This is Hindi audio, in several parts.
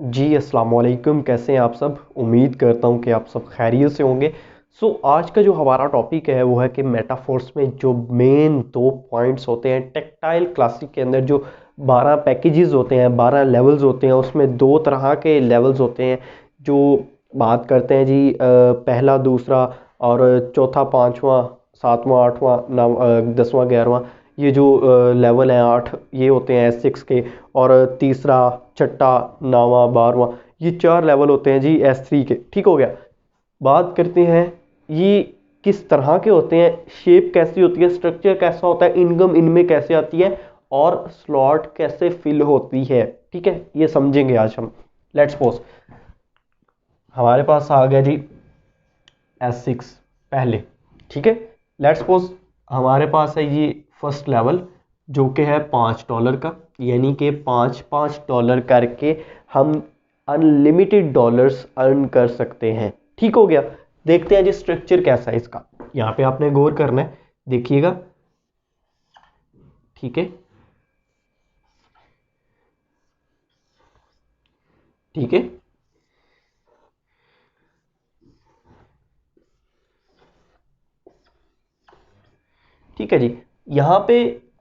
जी अस्सलाम वालेकुम। कैसे हैं आप सब? उम्मीद करता हूं कि आप सब खैरियत से होंगे। आज का जो हमारा टॉपिक है वो है कि मेटाफोर्स में जो मेन दो पॉइंट्स होते हैं टेक्टाइल क्लासिक के अंदर, जो 12 पैकेजेस होते हैं, 12 लेवल्स होते हैं, उसमें दो तरह के लेवल्स होते हैं जो बात करते हैं जी। पहला, दूसरा और चौथा, पांचवा, सातवां, आठवां, नौ, 10वां, 11वां, ये जो लेवल हैं 8, ये होते हैं S6 के। और तीसरा, छठा, नौवां, 12वां, ये 4 लेवल होते हैं जी S3 के। ठीक हो गया। बात करते हैं ये किस तरह के होते हैं, शेप कैसी होती है, स्ट्रक्चर कैसा होता है, इनकम इनमें कैसे आती है और स्लॉट कैसे फिल होती है। ठीक है, ये समझेंगे आज हम। लेट्स सपोज हमारे पास आ गया जी S6 पहले। ठीक है, लेट्स सपोज हमारे पास है ये फर्स्ट लेवल जो कि है $5 का, यानी कि $5 करके हम अनलिमिटेड डॉलर्स अर्न कर सकते हैं। ठीक हो गया। देखते हैं जी स्ट्रक्चर कैसा है इसका। यहाँ पे आपने गौर करना है, देखिएगा। ठीक है, ठीक है, ठीक है जी। यहाँ पे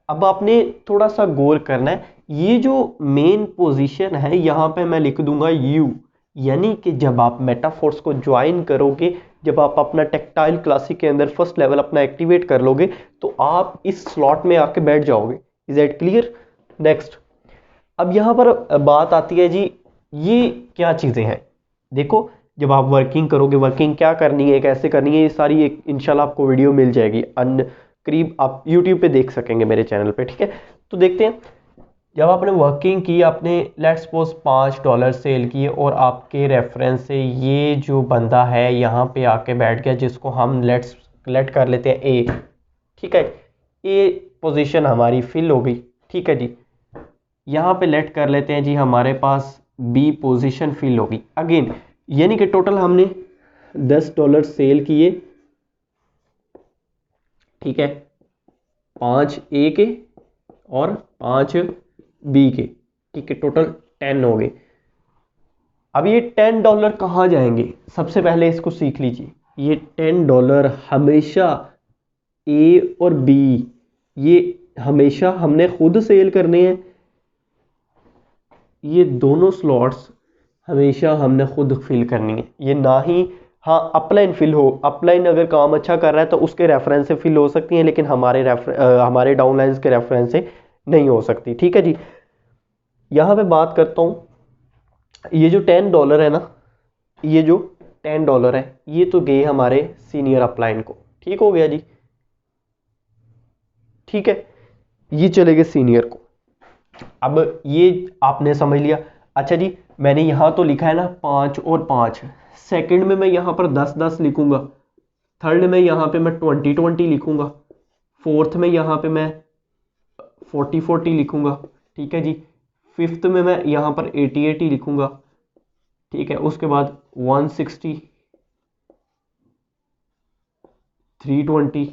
अब आपने थोड़ा सा गौर करना है। ये जो मेन पोजीशन है यहाँ पे मैं लिख दूंगा U, यानी कि जब आप मेटाफोर्स को ज्वाइन करोगे, जब आप अपना टेक्टाइल क्लासिक के अंदर फर्स्ट लेवल अपना एक्टिवेट कर लोगे, तो आप इस स्लॉट में आके बैठ जाओगे। Is that clear? नेक्स्ट, अब यहाँ पर बात आती है जी, ये क्या चीज़ें हैं। देखो, जब आप वर्किंग करोगे, वर्किंग क्या करनी है, कैसे करनी है, ये सारी एक इंशाल्लाह आपको वीडियो मिल जाएगी। करीब आप यूट्यूब पे देख सकेंगे मेरे चैनल पे। ठीक है, तो देखते हैं। जब आपने वर्किंग की, आपने लेट्स सपोज $5 सेल किए और आपके रेफरेंस से ये जो बंदा है यहाँ पे आके बैठ गया, जिसको हम लेट कर लेते हैं ए। ठीक है, ए पोजीशन हमारी फिल हो गई। ठीक है जी, यहाँ पे लेट कर लेते हैं जी, हमारे पास बी पोजीशन फिल होगी अगेन। यानी कि टोटल हमने $10 सेल किए। ठीक है, 5 ए के और 5 बी के। ठीक है, टोटल 10 हो गए। अब ये $10 कहाँ जाएंगे? सबसे पहले इसको सीख लीजिए। ये $10 हमेशा ए और बी, ये हमेशा हमने खुद सेल करने हैं। ये दोनों स्लॉट्स हमेशा हमने खुद फिल करनी है। ये ना ही, हाँ, अपलाइन फिल हो, अपलाइन अगर काम अच्छा कर रहा है तो उसके रेफरेंस से फिल हो सकती है, लेकिन हमारे डाउनलाइंस के रेफरेंस से नहीं हो सकती। ठीक है जी, यहाँ पे बात करता हूँ। ये जो $10 है ना, ये जो $10 है, ये तो गए हमारे सीनियर अपलाइन को। ठीक हो गया जी। ठीक है, ये चले गए सीनियर को। अब ये आपने समझ लिया। अच्छा जी, मैंने यहां तो लिखा है ना 5 और 5। सेकंड में मैं यहां पर 10-10 लिखूंगा। थर्ड में यहां पे मैं 20-20 लिखूंगा। फोर्थ में यहां पे मैं 40-40 लिखूंगा। ठीक है जी। फिफ्थ में मैं यहां पर 80-80 लिखूंगा। ठीक है, उसके बाद 160, 320,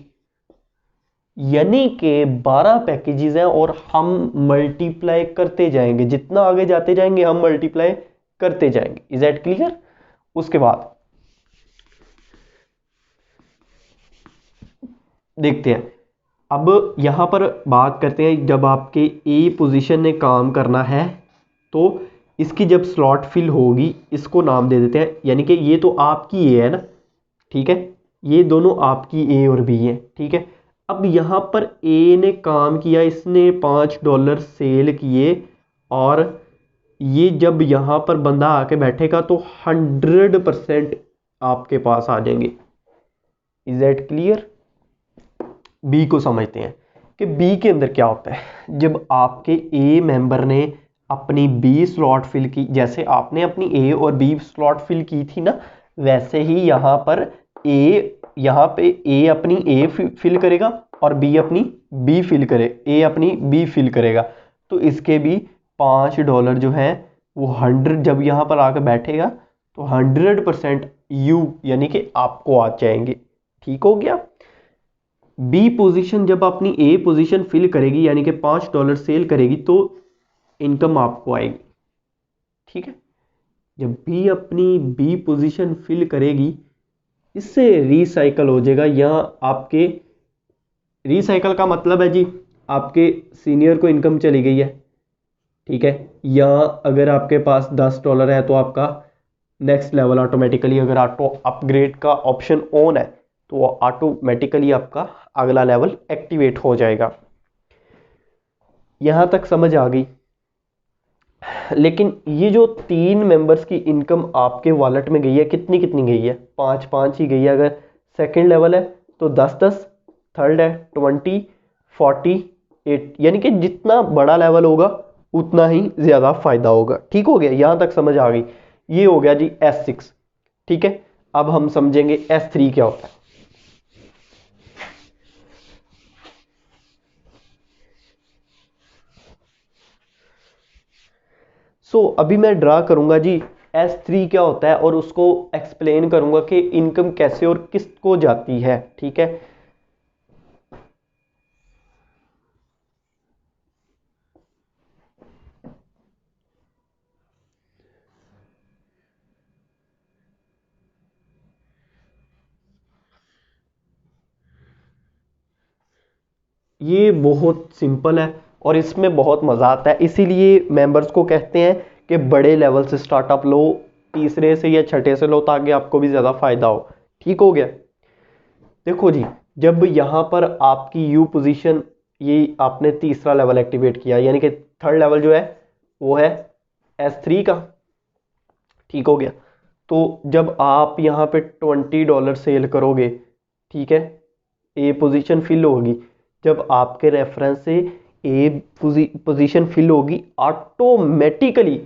यानी कि 12 पैकेजेस हैं और हम मल्टीप्लाई करते जाएंगे। जितना आगे जाते जाएंगे हम मल्टीप्लाई करते जाएंगे। Is that clear? उसके बाद देखते हैं। अब यहां पर बात करते हैं, जब आपके ए पोजीशन ने काम करना है तो इसकी जब स्लॉट फिल होगी, इसको नाम दे देते हैं। यानी कि ये तो आपकी ए है ना। ठीक है, ये दोनों आपकी ए और बी है। ठीक है, अब यहां पर ए ने काम किया, इसने $5 सेल किए, और ये जब यहां पर बंदा आके बैठेगा तो 100% आपके पास आ जाएंगे। Is that clear? बी को समझते हैं कि बी के अंदर क्या होता है। जब आपके ए मेंबर ने अपनी बी स्लॉट फिल की, जैसे आपने अपनी ए और बी स्लॉट फिल की थी ना, वैसे ही यहाँ पर ए, यहाँ पे ए अपनी ए फिल करेगा और बी अपनी बी फिल करे, ए अपनी बी फिल करेगा। तो इसके भी $5 जो है वो 100, जब यहाँ पर आकर बैठेगा तो 100% यू, यानी कि आपको आ जाएंगे। ठीक हो गया। बी पोजीशन जब अपनी ए पोजीशन फिल करेगी, यानी कि $5 सेल करेगी, तो इनकम आपको आएगी। ठीक है, जब बी अपनी बी पोजीशन फिल करेगी, इससे रिसाइकल हो जाएगा। यहाँ आपके रिसाइकल का मतलब है जी, आपके सीनियर को इनकम चली गई है, ठीक है। या अगर आपके पास $10 है तो आपका नेक्स्ट लेवल ऑटोमेटिकली, अगर ऑटो अपग्रेड का ऑप्शन ऑन है तो ऑटोमेटिकली आपका अगला लेवल एक्टिवेट हो जाएगा। यहां तक समझ आ गई। लेकिन ये जो 3 मेंबर्स की इनकम आपके वॉलेट में गई है, कितनी कितनी गई है? 5 ही गई है। अगर सेकंड लेवल है तो 10, थर्ड है 20, 48, यानी कि जितना बड़ा लेवल होगा उतना ही ज्यादा फायदा होगा। ठीक हो गया, यहां तक समझ आ गई। ये हो गया जी S6, ठीक है। अब हम समझेंगे S3 क्या होता है। अभी मैं ड्रा करूंगा जी S3 क्या होता है और उसको एक्सप्लेन करूंगा कि इनकम कैसे और किसको जाती है, ठीक है। ये बहुत सिंपल है और इसमें बहुत मजा आता है, इसीलिए मेंबर्स को कहते हैं कि बड़े लेवल से स्टार्टअप लो, तीसरे से या छठे से लो, ताकि आपको भी ज्यादा फायदा हो। ठीक हो गया। देखो जी, जब यहां पर आपकी यू पोजीशन, ये आपने तीसरा लेवल एक्टिवेट किया, यानी कि थर्ड लेवल जो है वो है S3 का। ठीक हो गया। तो जब आप यहाँ पे $20 सेल करोगे, ठीक है, ए पोजीशन फिल होगी। जब आपके रेफरेंस से ए पोजीशन फिल होगी, ऑटोमेटिकली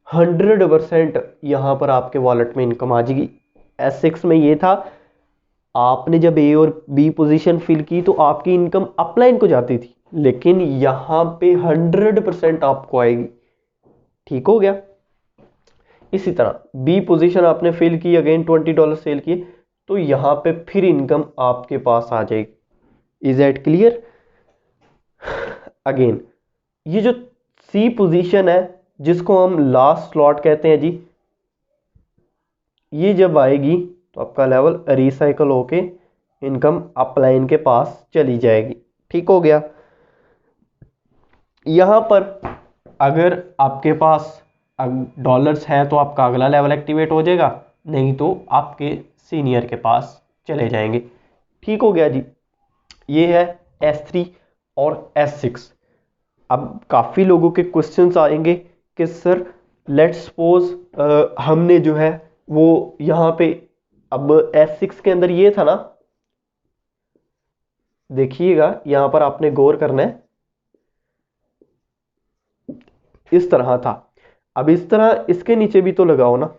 100% यहाँ पर आपके वॉलेट में इनकम आ जाएगी। S6 में ये था, आपने जब ए और बी पोजीशन फिल की तो आपकी इनकम अपलाइन को जाती थी, लेकिन यहाँ पे 100% आपको आएगी। ठीक हो गया। इसी तरह बी पोजीशन आपने फिल की, अगेन $20 सेल किए, तो यहां पे फिर इनकम आपके पास आ जाएगी। Is that clear? अगेन ये जो सी पोजीशन है, जिसको हम लास्ट स्लॉट कहते हैं जी, ये जब आएगी तो आपका लेवल रिसाइकल होके इनकम अपलाइन के पास चली जाएगी। ठीक हो गया। यहां पर अगर आपके पास डॉलर्स है तो आपका अगला लेवल एक्टिवेट हो जाएगा, नहीं तो आपके सीनियर के पास चले जाएंगे। ठीक हो गया जी। ये है S3 और S6। अब काफी लोगों के क्वेश्चंस आएंगे कि सर लेट्स सपोज हमने जो है वो यहाँ पे, अब S6 के अंदर ये था ना, देखिएगा यहां पर आपने गौर करना है, इस तरह था। अब इस तरह इसके नीचे भी तो लगाओ ना,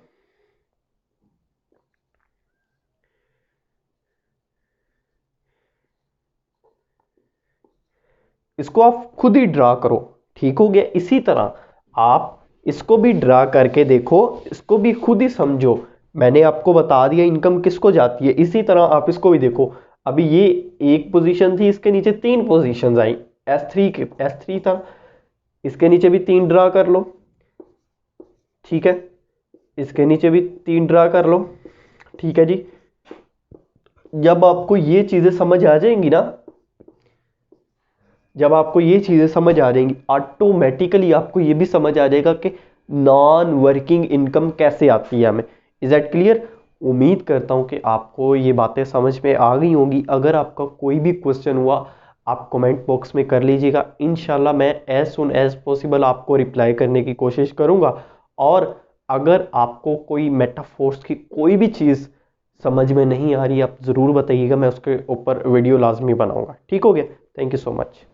इसको आप खुद ही ड्रा करो। ठीक हो गया। इसी तरह आप इसको भी ड्रा करके देखो, इसको भी खुद ही समझो। मैंने आपको बता दिया इनकम किसको जाती है, इसी तरह आप इसको भी देखो। अभी ये एक पोजीशन थी, इसके नीचे 3 पोजीशंस आई। S3 था, इसके नीचे भी 3 ड्रा कर लो, ठीक है। इसके नीचे भी 3 ड्रा कर लो, ठीक है जी। जब आपको ये चीजें समझ आ जाएंगी ना, जब आपको ये चीजें समझ आ जाएंगी, ऑटोमेटिकली आपको ये भी समझ आ जाएगा कि नॉन वर्किंग इनकम कैसे आती है हमें। Is that clear? उम्मीद करता हूं कि आपको ये बातें समझ में आ गई होंगी। अगर आपका कोई भी क्वेश्चन हुआ, आप कमेंट बॉक्स में कर लीजिएगा। इंशाल्लाह मैं एज सुन एज पॉसिबल आपको रिप्लाई करने की कोशिश करूंगा। और अगर आपको कोई मेटाफोर्स की कोई भी चीज़ समझ में नहीं आ रही, आप ज़रूर बताइएगा, मैं उसके ऊपर वीडियो लाजमी बनाऊंगा। ठीक हो गया। Thank you so much.